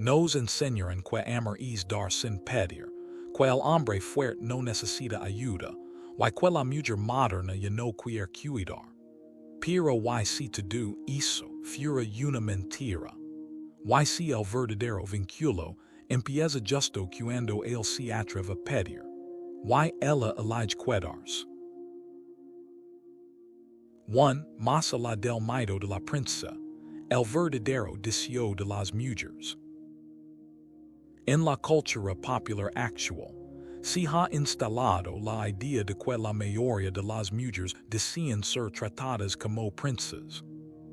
Nos enseñaron que amor es dar sin pedir, que el hombre fuerte no necesita ayuda, y que la mujer moderna ya no quiere cuidar. Pero y si todo eso fuera una mentira, y si el verdadero vínculo empieza justo cuando él se atreve a pedir, y ella elige quedarse. 1. Más allá del miedo de la princesa, el verdadero dicho de las mujeres. En la cultura popular actual, se ha instalado la idea de que la mayoría de las mujeres desean ser tratadas como princesas,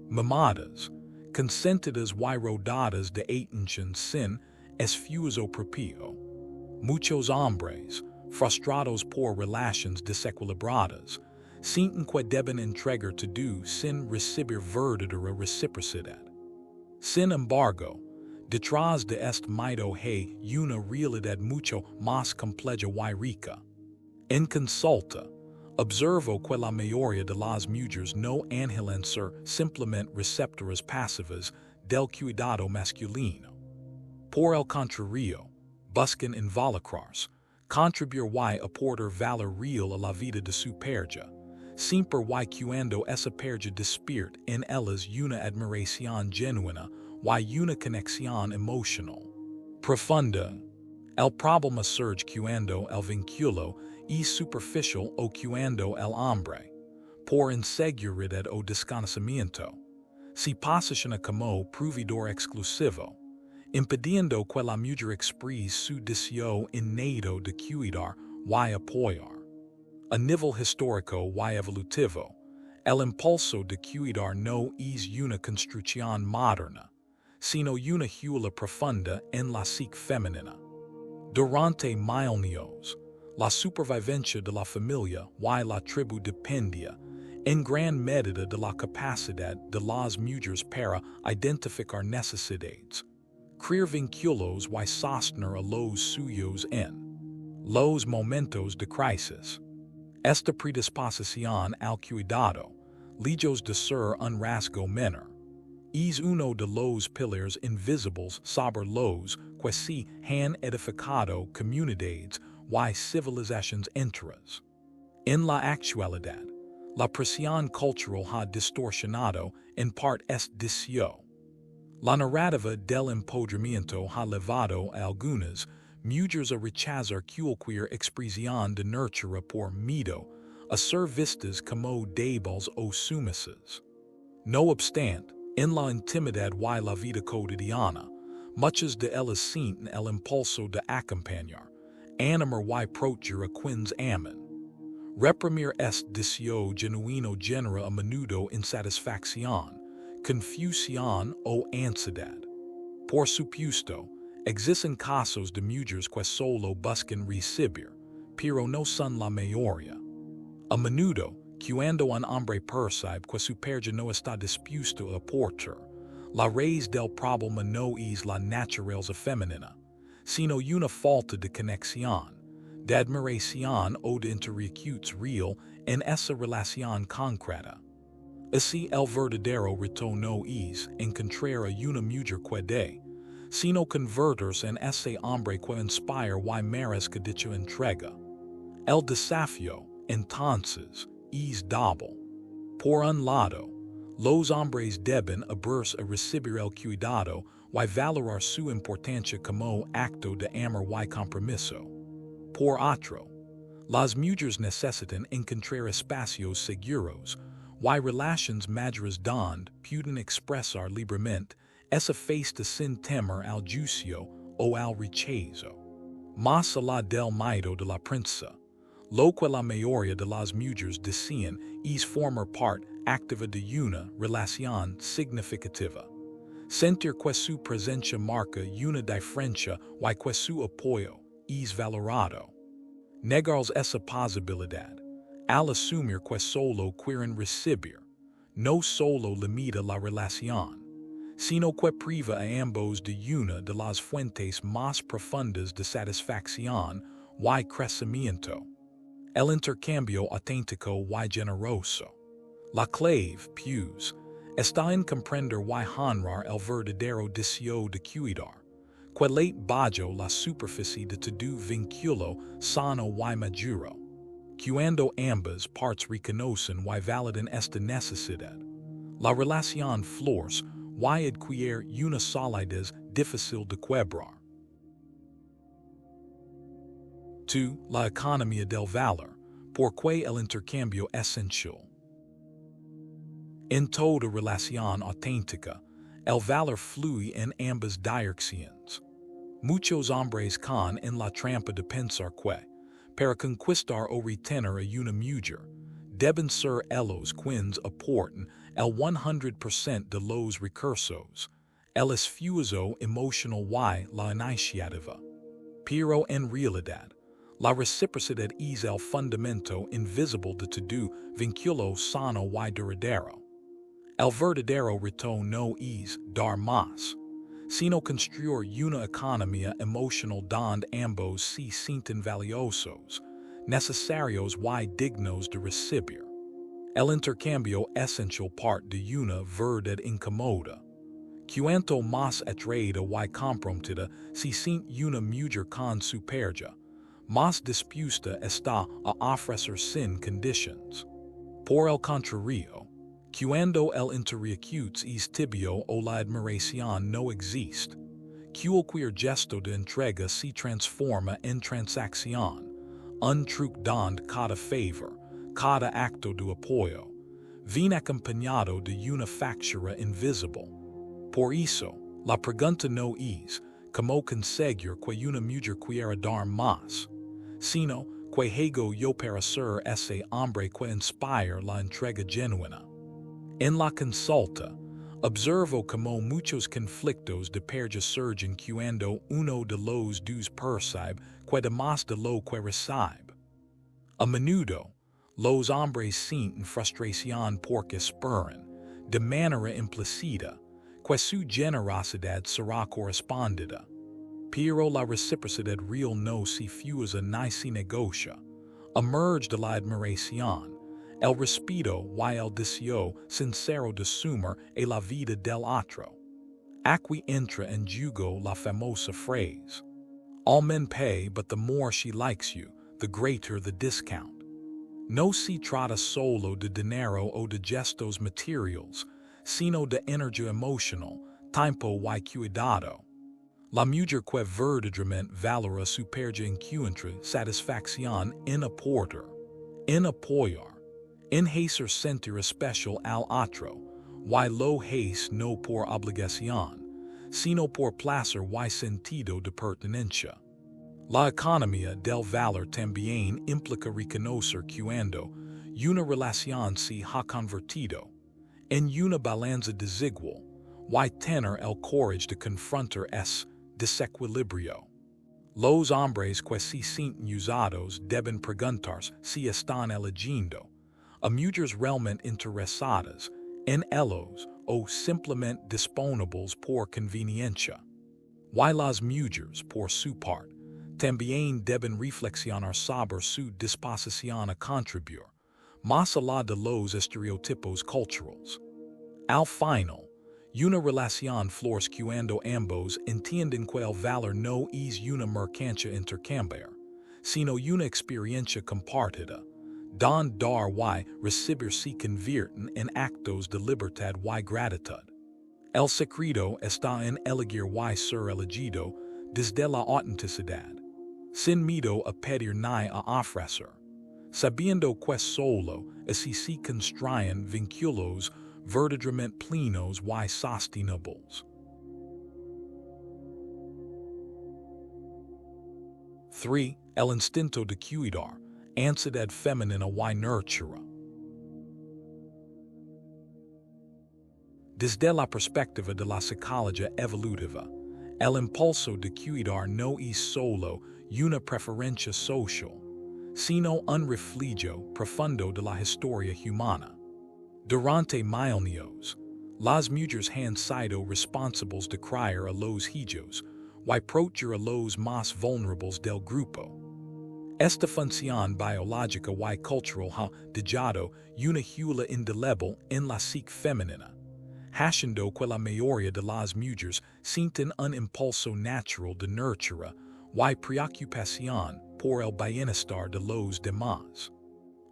mimadas, consentidas y rodeadas de atención sin esfuerzo propio. Muchos hombres, frustrados por relaciones desequilibradas, sienten que deben entregar todo sin recibir verdadera reciprocidad. Sin embargo, detrás de este miedo hay una realidad mucho más compleja y rica. En consulta, observo que la mayoría de las mujeres no anhelan ser simplemente receptoras pasivas del cuidado masculino. Por el contrario, buscan involucrarse, contribuir y aportar valor real a la vida de su pareja, siempre y cuando esa pareja despierte en ellas una admiración genuina y una conexión emocional profunda. El problema surge cuando el vínculo es superficial o cuando el hombre, por inseguridad o desconocimiento, se posiciona como proveedor exclusivo, impidiendo que la mujer exprese su deseo innato de cuidar y apoyar. A nivel histórico y evolutivo, el impulso de cuidar no es una construcción moderna, sino una huella profunda en la psique femenina. Durante milenios, la supervivencia de la familia y la tribu dependía en gran medida de la capacidad de las mujeres para identificar necesidades, crear vínculos y sostener a los suyos en los momentos de crisis. Esta predisposición al cuidado, lejos de ser un rasgo menor, es uno de los pilares invisibles sobre los que se han edificado comunidades y civilizaciones enteras. En la actualidad, la presión cultural ha distorsionado en parte este deseo. La narrativa del empoderamiento ha llevado a algunas mujeres a rechazar cualquier expresión de nurtura por miedo a ser vistas como débiles o sumisas. No obstante, en la intimidad y la vida cotidiana, muchas de ellas sienten el impulso de acompañar, animar y proteger a quienes aman. Reprimir este deseo genuino genera a menudo insatisfacción, confusión o ansiedad. Por supuesto, existen casos de mujeres que solo buscan recibir, pero no son la mayoría. A menudo, cuando un hombre percibe que su pareja no está dispuesto a aportar, la raíz del problema no es la naturaleza femenina, sino una falta de conexión, de admiración o de interacción real en esa relación concreta. Así el verdadero reto no es encontrar a una mujer que dé, sino convertirse en ese hombre que inspira y merezca dicha entrega. El desafío, entonces, es doble. Por un lado, los hombres deben abrirse a recibir el cuidado y valorar su importancia como acto de amor y compromiso. Por otro, las mujeres necesitan encontrar espacios seguros y relaciones maduras donde puedan expresar libremente esa fiesta sin temer al juicio o al rechazo. Más allá del miedo de la princesa, lo que la mayoría de las mujeres desean es formar parte activa de una relación significativa. Sentir que su presencia marca una diferencia y que su apoyo es valorado. Negarles esa posibilidad, al asumir que solo quieren recibir, no solo limita la relación, sino que priva a ambos de una de las fuentes más profundas de satisfacción y crecimiento. El intercambio auténtico y generoso. La clave, pues, está en comprender y honrar el verdadero deseo de cuidar, Quelate bajo la superficie de todo vinculo sano y maduro. Cuando ambas partes reconocen y validan esta necesidad. La relación florece y adquiere una solidez difícil de quebrar. 2. La economía del valor, porque el intercambio esencial. En toda relación auténtica, el valor fluye en ambas direcciones. Muchos hombres caen en la trampa de pensar que, para conquistar o retener a una mujer, deben ser ellos quienes aporten el 100% de los recursos, el esfuerzo emocional y la iniciativa. Pero en realidad, la reciprocidad es el fundamento invisible de todo vínculo sano y duradero. El verdadero reto no es dar más, sino construir una economía emocional donde ambos se sienten valiosos, necesarios y dignos de recibir. El intercambio esencial parte de una verdad incómoda. Cuanto más atraída y comprometida se siente una mujer con su pareja, más dispuesta está a ofrecer sin conditions. Por el contrario, cuando el interés es tibio o la admiración no existe, cualquier gesto de entrega se transforma en transacción, un truc donde cada favor, cada acto de apoyo, viene acompañado de una factura invisible. Por eso, la pregunta no es cómo conseguir que una mujer quiera dar más, sino que hago yo para ser ese hombre que inspira la entrega genuina. En la consulta, observo como muchos conflictos de pareja surgen cuando uno de los dos percibe que da más de lo que recibe. A menudo, los hombres sienten frustración porque esperan, de manera implícita, que su generosidad será correspondida. Pero la reciprocidad real no se fuerza ni se negocia. Emerge de la admiración, el respeto y el deseo sincero de sumar a la vida del otro. Aquí entra en juego la famosa phrase, all men pay but the more she likes you, the greater the discount. No se trata solo de dinero o de gestos materiales, sino de energía emocional, tiempo y cuidado. La mujer que verdaderamente valora su pareja encuentra satisfacción en aportar, en apoyar, en hacer sentir especial al otro, y lo hace no por obligación, sino por placer y sentido de pertenencia. La economía del valor también implica reconocer cuando una relación se ha convertido en una balanza desigual y tener el courage de confrontar ese desequilibrio. Los hombres que se sienten usados deben preguntarse si están eligiendo a mujeres realmente interesadas en ellos o simplemente disponibles por conveniencia. Y las mujeres, por su parte, también deben reflexionar sobre su disposición a contribuir, más allá de los estereotipos culturales. Al final, una relación florece cuando ambos entienden que el valor no es una mercancía intercambiar, sino una experiencia compartida, donde dar y recibir se convierten en actos de libertad y gratitud. El secreto está en elegir y ser elegido desde la autenticidad, sin miedo a pedir ni a ofrecer, sabiendo que solo así se construyen vínculos verdaderamente plenos y sostenibles. 3. El instinto de cuidar, ansiedad femenina y nurtura. Desde la perspectiva de la psicología evolutiva, el impulso de cuidar no es solo una preferencia social, sino un reflejo profundo de la historia humana. Durante milenios, las mujeres han sido responsables de criar a los hijos y proteger a los más vulnerables del grupo. Esta función biológica y cultural ha dejado una huella indeleble en la psique femenina, hashendo que la mayoría de las mujeres sienten un impulso natural de nurtura y preocupación por el bienestar de los demás.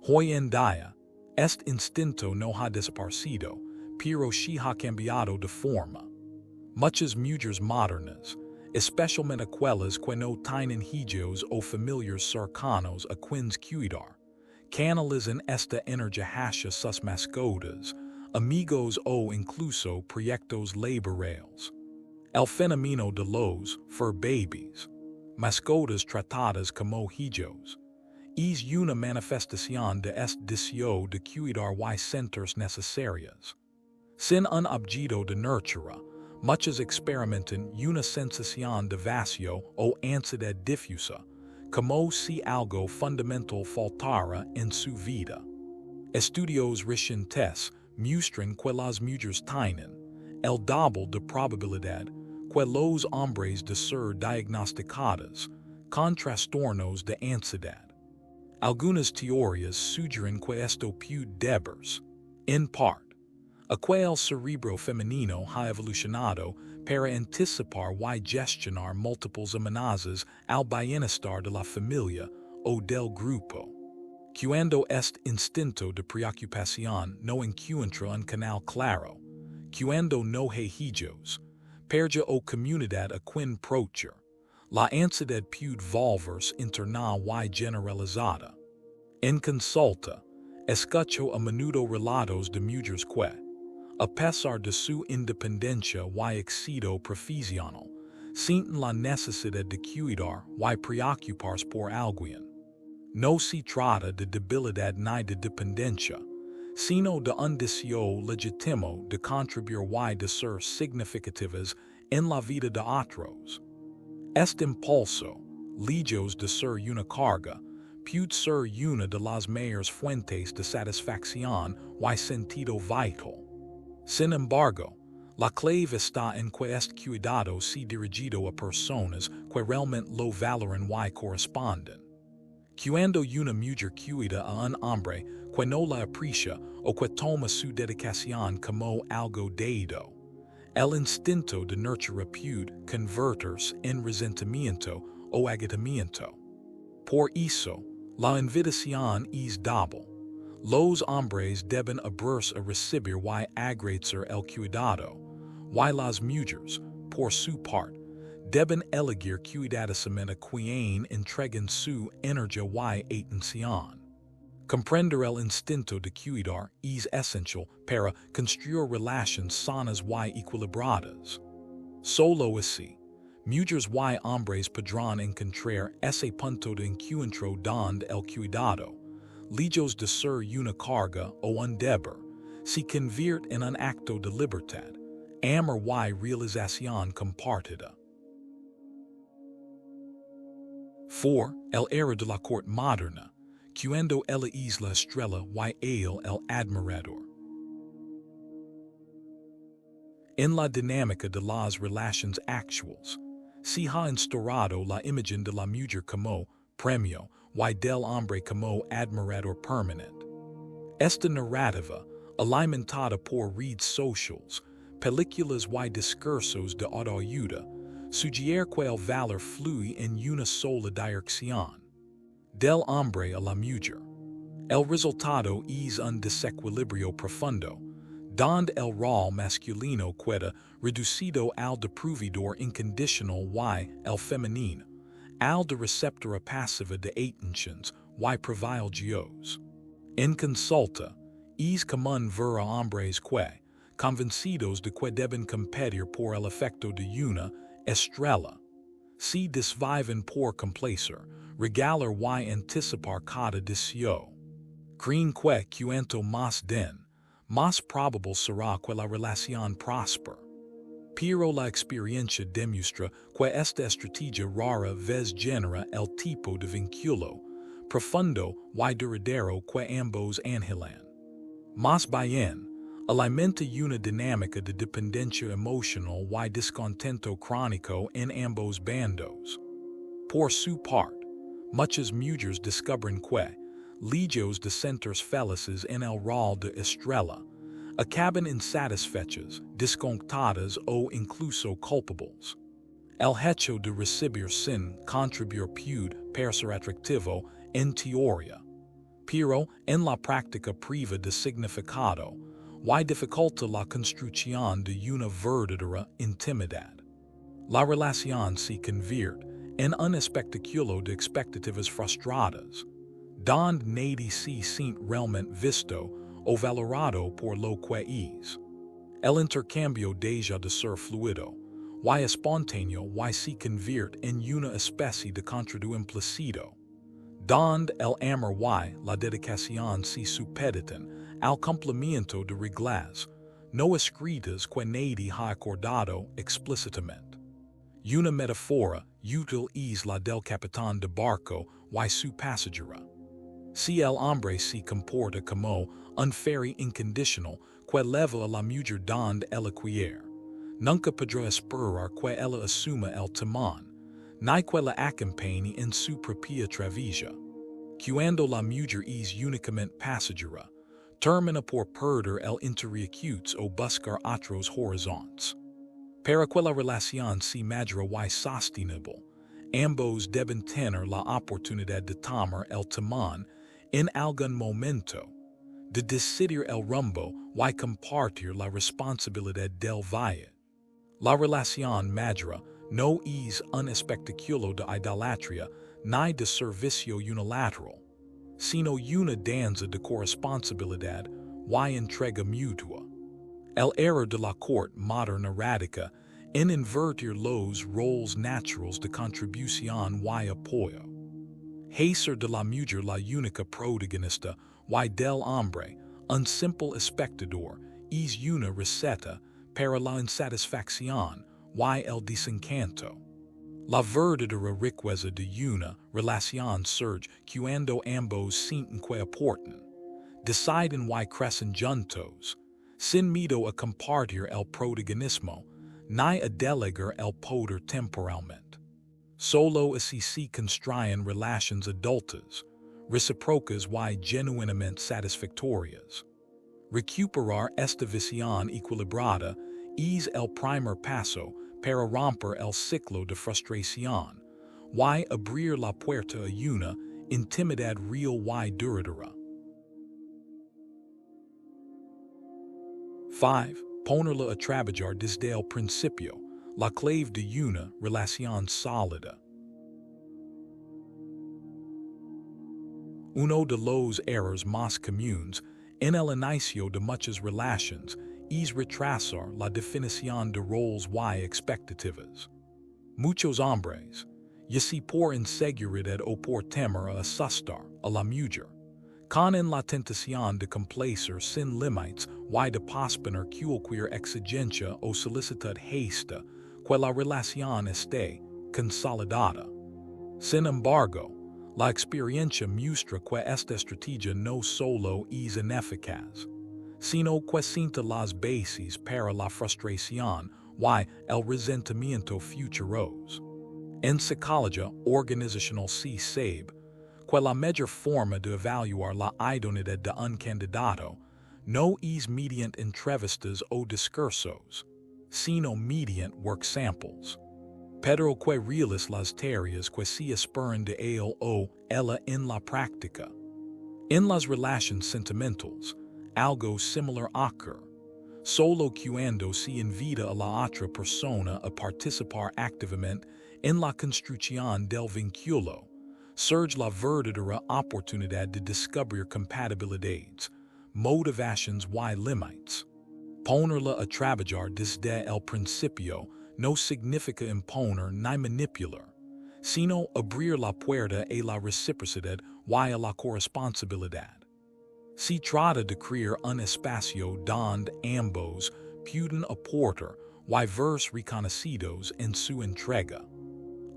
Hoy en día, este instinto no ha desaparecido, pero sí ha cambiado de forma. Muchas mujeres modernas, especialmente aquellas que no tienen hijos o familiares cercanos a quienes cuidar, canalizan esta energía hacia sus mascotas, amigos o incluso proyectos laborales. El fenómeno de los fur babies, mascotas tratadas como hijos, es una manifestación de este deseo de cuidar y sentirse necesarias. Sin un objeto de nurtura, muchas experimentan una sensación de vacío o ansiedad difusa, como si algo fundamental faltara en su vida. Estudios recientes muestran que las mujeres tienen el doble de probabilidad que los hombres de ser diagnosticadas con trastornos de ansiedad. Algunas teorías sugieren que esto puede deberse, en parte, a que el cerebro femenino ha evolucionado para anticipar y gestionar múltiples amenazas al bienestar de la familia o del grupo. Cuando este instinto de preocupación no encuentra un canal claro, cuando no hay hijos, perja o comunidad a quien proteger, la ansiedad puede volverse internal y generalizada. En consulta, escucho a menudo relatos de mujeres que, a pesar de su independencia y éxito profesional, sienten la necesidad de cuidar y preocuparse por alguien. No se trata de debilidad ni de dependencia, sino de un deseo legítimo de contribuir y de ser significativas en la vida de otros. Este impulso, lejos de ser una carga, puede ser una de las mayores fuentes de satisfacción y sentido vital. Sin embargo, la clave está en que este cuidado sea dirigido a personas que realmente lo valoran y corresponden. Cuando una mujer cuida a un hombre que no la aprecia o que toma su dedicación como algo dado, el instinto de nurtura puede convertirse en resentimiento o agotamiento. Por eso, la invitación es doble. Los hombres deben abrirse a recibir y agradecer el cuidado, y las mujeres, por su parte, deben elegir cuidadosamente a quien entregan su energía y atención. Comprender el instinto de cuidar es esencial para construir relaciones sanas y equilibradas. Solo así, mujeres y hombres podrán encontrar ese punto de encuentro donde el cuidado, lejos de ser una carga o un deber, se convierte en un acto de libertad, amor y realización compartida. 4. El era de la corte moderna, cuando ella es la estrella y él el admirador. En la dinámica de las relaciones actuales, se ha instaurado la imagen de la mujer como premio y del hombre como admirador permanente. Esta narrativa, alimentada por redes sociales, películas y discursos de autoayuda, sugiere que el valor fluye en una sola dirección, del hombre a la mujer. El resultado es un desequilibrio profundo, donde el rol masculino queda reducido al de proveedor incondicional y el femenino, al de receptora pasiva de atenciones y privilegios. En consulta, es común ver a hombres que, convencidos de que deben competir por el afecto de una estrella, se desviven por complacer, regalar y anticipar cada deseo. Creen que cuanto más den, más probable será que la relación prospere. Pero la experiencia demuestra que esta estrategia rara vez genera el tipo de vínculo profundo y duradero que ambos anhelan. Más bien, alimenta una dinámica de dependencia emocional y descontento crónico en ambos bandos. Por su parte, muchas mujeres descubren que, lejos de sentirse felices en el rol de estrella, Acaban insatisfechas, descontadas o incluso culpables. El hecho de recibir sin contribuir puede parecer atractivo en teoría, pero en la práctica priva de significado, y dificulta la construcción de una verdadera intimidad. La relación se convierte en un espectáculo de expectativas frustradas, donde nadie se siente realmente visto o valorado por lo que es. El intercambio deja de ser fluido, y espontáneo y se convierte en una especie de contrato implícito, donde el amor y la dedicación se supeditan al cumplimiento de reglas no escritas que nadie ha acordado explícitamente. Una metáfora útil es la del capitán de barco y su pasajera. Si el hombre se comporta como un ferry incondicional que leva a la mujer donde ella quiere, nunca podrá esperar que ella asuma el timón, ni que la acompañe en su propia travesía. Cuando la mujer es únicamente pasajera, termina por perder el interés o buscar otros horizontes. Para que la relación se madure y sostenible, ambos deben tener la oportunidad de tomar el timón en algún momento, de decidir el rumbo y compartir la responsabilidad del viaje. La relación madura no es un espectáculo de idolatría ni de servicio unilateral, sino una danza de corresponsabilidad y entrega mutua. El error de la corte moderna radica en invertir los roles naturales de contribución y apoyo. Hacer de la mujer la única protagonista y del hombre un simple espectador es una receta para la insatisfacción y el desencanto. La verdadera riqueza de una relación surge cuando ambos sienten que aportan, deciden y crecen juntos, sin miedo a compartir el protagonismo, ni a delegar el poder temporalmente. Solo así se construyen relaciones adultas, recíprocas y genuinamente satisfactorias. Recuperar esta visión equilibrada es el primer paso para romper el ciclo de frustración y abrir la puerta a una intimidad real y duradera. 5. Ponerla a trabajar desde el principio, la clave de una relación sólida. Uno de los errores más comunes en el inicio de muchas relaciones es retrasar la definición de roles y expectativas. Muchos hombres, ya sea por inseguridad o por temor a asustar a la mujer, caen la tentación de complacer sin límites y de posponer cualquier exigencia o solicitud hasta que la relación esté consolidada. Sin embargo, la experiencia muestra que esta estrategia no solo es ineficaz, sino que sienta las bases para la frustración y el resentimiento futuros. En psicología organizacional se sabe que la mejor forma de evaluar la idoneidad de un candidato no es mediante entrevistas o discursos, sino mediante work samples. Pero que realiza las tareas que se esperan de él o ella en la práctica. En las relaciones sentimentales, algo similar ocurre. Solo cuando se invita a la otra persona a participar activamente en la construcción del vínculo, surge la verdadera oportunidad de descubrir compatibilidades, motivaciones y límites. Ponerla a trabajar desde el principio no significa imponer ni manipular, sino abrir la puerta a la reciprocidad y a la corresponsabilidad. Se trata de crear un espacio donde ambos puedan aportar y verse reconocidos en su entrega.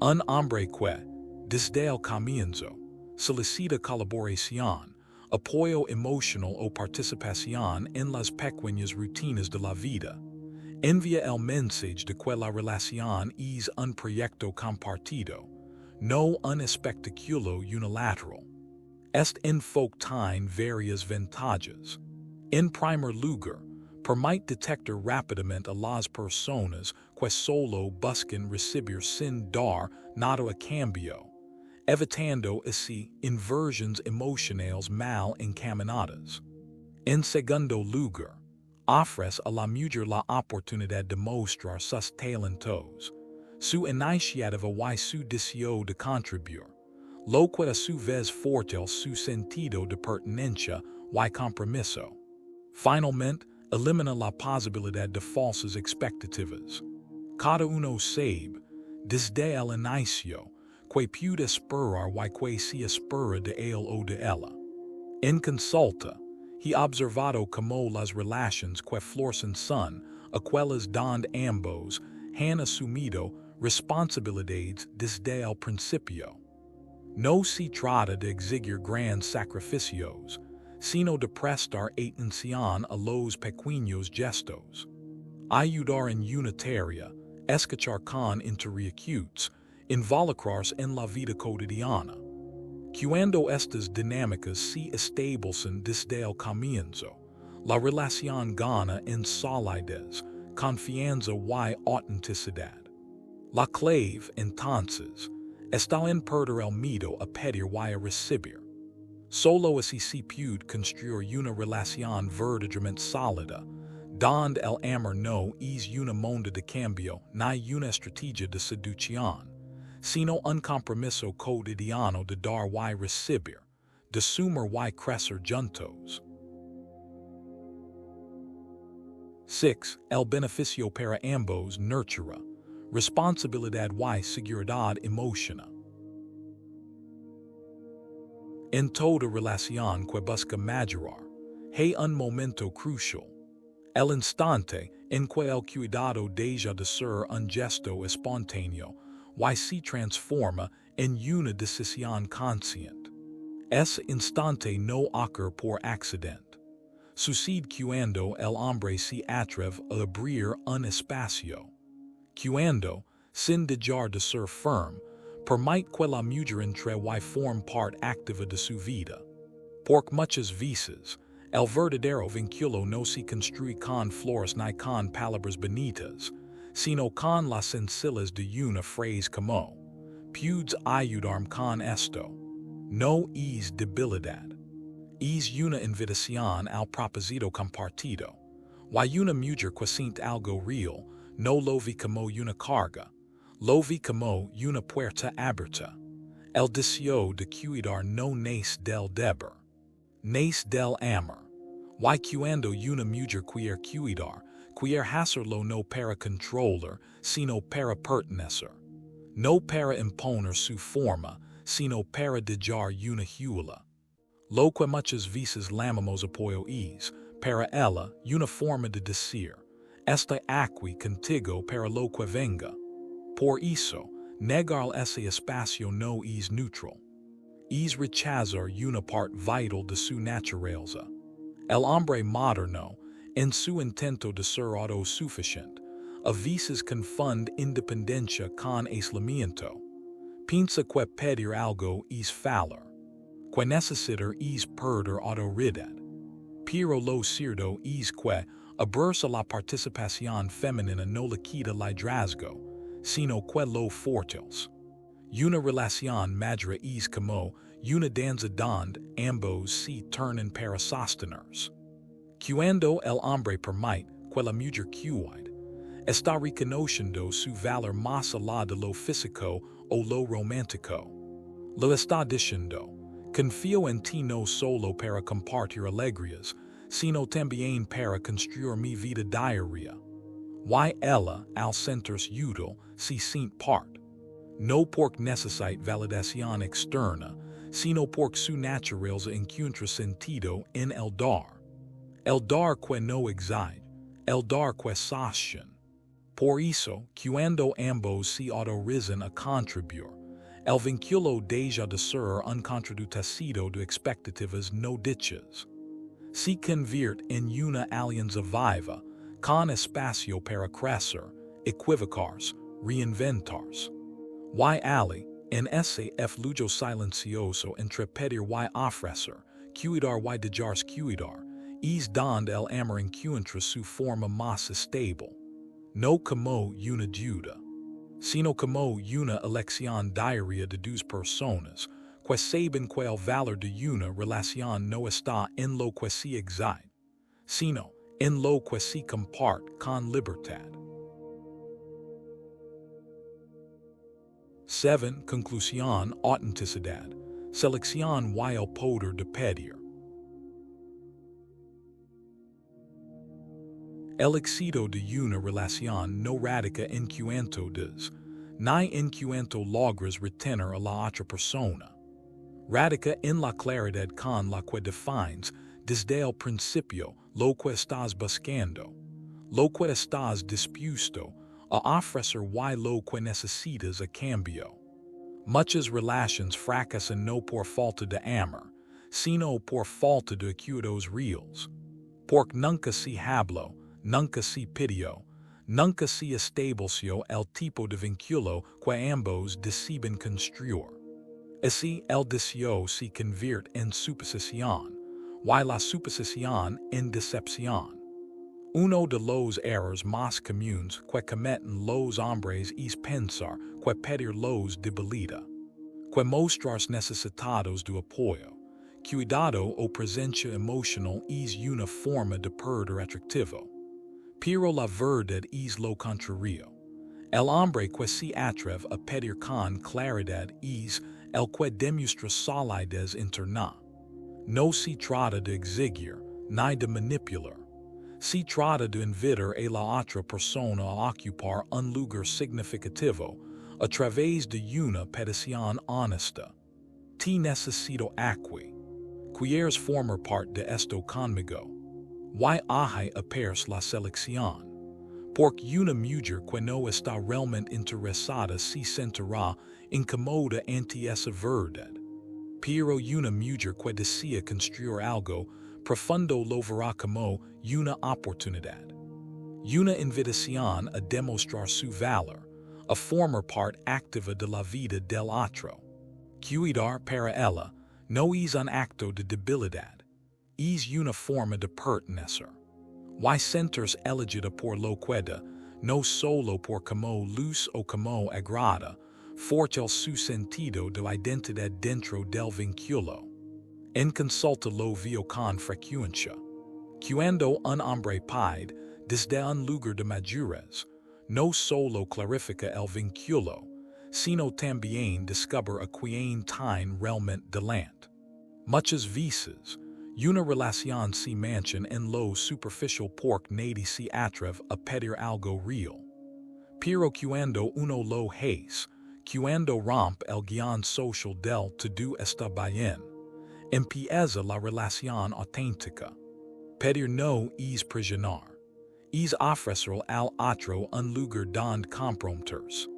Un hombre que, desde el comienzo, solicita colaboración, apoyo emocional o participación en las pequeñas rutinas de la vida, envía el mensaje de que la relación es un proyecto compartido, no un espectáculo unilateral. Este enfoque tiene varias ventajas. En primer lugar, permite detectar rapidamente a las personas que solo buscan recibir sin dar nada a cambio, evitando así inversiones emocionales mal encaminadas. En segundo lugar, ofrece a la mujer la oportunidad de mostrar sus talentos, su iniciativa y su deseo de contribuir, lo que a su vez fortalece su sentido de pertenencia y compromiso. Finalmente, elimina la posibilidad de falsas expectativas. Cada uno sabe, desde el inicio, que puede esperar y que se espera de él o de ella. En consulta, he observado como las relaciones que florecen son aquellas donde ambos han asumido responsabilidades desde el principio. No se trata de exigir grandes sacrificios, sino de prestar atención a los pequeños gestos. Ayudar en una tarea, escuchar con interrogaciones, involucrarse en la vida cotidiana. Cuando estas dinámicas se establecen desde el comienzo, la relación gana en solidez, confianza y autenticidad. La clave, entonces, está en perder el miedo a pedir y a recibir. Solo así se puede construir una relación verdaderamente sólida, donde el amor no es una moneda de cambio ni una estrategia de seducción, sino un compromiso cotidiano de dar y recibir, de sumar y crecer juntos. 6. El beneficio para ambos nurtura, responsabilidad y seguridad emocional. En toda relación que busca madurar, hay un momento crucial, el instante en que el cuidado deja de ser un gesto espontáneo y se transforma en una decisión consciente. Ese instante no ocurre por accidente. Sucede cuando el hombre se atreve a abrir un espacio. Cuando, sin dejar de ser firme, permite que la mujer entre y forme parte activa de su vida. Porque muchas veces, el verdadero vínculo no se construye con flores ni con palabras bonitas, sino con las sencillas de una frase como, puedes ayudarme con esto. No es debilidad. Es una invitación al propósito compartido. Y una mujer que siente algo real, no lo ve como una carga, lo ve como una puerta abierta. El deseo de cuidar no nace del deber, nace del amor. Y cuando una mujer quiere cuidar, quiere hacerlo no para controlar, sino para pertenecer. No para imponer su forma, sino para dejar una huella. Lo que muchas veces llamamos apoyo es, para ella, una forma de decir, estoy aquí contigo para lo que venga. Por eso, negar ese espacio no es neutral. Es rechazar una parte vital de su naturaleza. El hombre moderno, en su intento de ser autosuficiente, a veces confunde independencia con aislamiento. Piensa que pedir algo es fallar, que necesitar es perder autoridad. Pero lo cierto es que abrirse a la participación femenina no le quita liderazgo, sino que lo fortalece. Una relación madura es como una danza donde ambos se turnan para sostenerse. Cuando el hombre permite que la mujer cuide, está reconociendo su valor más allá de lo físico o lo romántico. Lo está diciendo, confío en ti no solo para compartir alegrías, sino también para construir mi vida diaria. Y ella, al sentirse útil, se siente parte. No porque necesite validación externa, sino porque su naturaleza encuentra sentido en el dar. El dar que no exige, el dar que sostiene. Por eso, cuando ambos se autorizan a contribuir, el vínculo deja de ser un contradictorio de expectativas no dichas. Se convierte en una alianza viva, con espacio para crecer, equivocarse, reinventarse. Y ali, en ese flujo silencioso entre pedir y ofrecer, cuidar y dejarse cuidar, es donde el amor encuentra su forma más estable, no como una deuda, sino como una elección diaria de dos personas, que saben que el valor de una relación no está en lo que se exige, sino en lo que se comparte con libertad. 7. Conclusión, autenticidad, selección y el poder de pedir. El éxito de una relación no radica en cuánto das, ni en cuánto logras retener a la otra persona. Radica en la claridad con la que defines desde el principio lo que estás buscando, lo que estás dispuesto a ofrecer y lo que necesitas a cambio. Muchas relaciones fracasan no por falta de amor, sino por falta de acuerdos reales. Porque nunca se habló, nunca se pidió, nunca se estableció el tipo de vínculo que ambos deciden construir. Así el deseo se convierte en suposición, y la suposición en decepción. Uno de los errores más comunes que cometen los hombres es pensar que pedir los debilita, que mostrarse necesitados de apoyo, cuidado o presencia emocional es una forma de perder atractivo. Pero la verdad es lo contrario. El hombre que se atreve a pedir con claridad es el que demuestra solidez interna. No se trata de exigir, ni de manipular. Se trata de invitar a la otra persona a ocupar un lugar significativo a través de una petición honesta. Te necesito aquí. ¿Quieres formar parte de esto conmigo? Y ahí aparece la selección. Porque una mujer que no está realmente interesada se sentirá incómoda ante esa verdad. Pero una mujer que desea construir algo profundo lo verá como una oportunidad. Una invitación a demostrar su valor, a formar parte activa de la vida del otro. Cuidar para ella no es un acto de debilidad, es una forma de pertenecer. Y sentirse elegida por lo que da, no solo por como luz o como agrada, fortalece su sentido de identidad dentro del vínculo. En consulta lo veo con frecuencia. Cuando un hombre pide desde un lugar de madurez, no solo clarifica el vínculo, sino también descubre a quien tiene realmente delante. Muchas veces, una relación se mancha en lo superficial porque nadie se atreve a pedir algo real. Pero cuando uno lo hace, cuando rompe el guión social del todo está bien, empieza la relación auténtica. Pedir no es presionar, es ofrecer al otro un lugar donde comprometerse,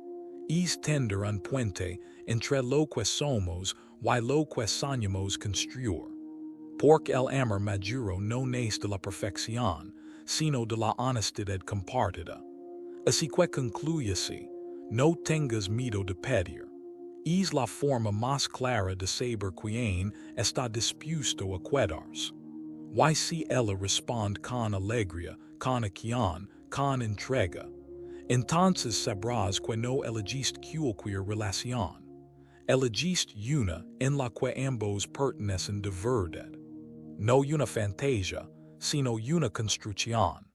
es tender un puente entre lo que somos y lo que soñamos construir. Porque el amor maduro no nace de la perfección, sino de la honestidad compartida. Así que concluye así, no tengas miedo de pedir. Es la forma más clara de saber quién está dispuesto a quedarse. Y si ella responde con alegría, con acción, con entrega, entonces sabrás que no elegiste cualquier relación. Elegiste una en la que ambos pertenecen de verdad. No una fantasía, sino una construcción.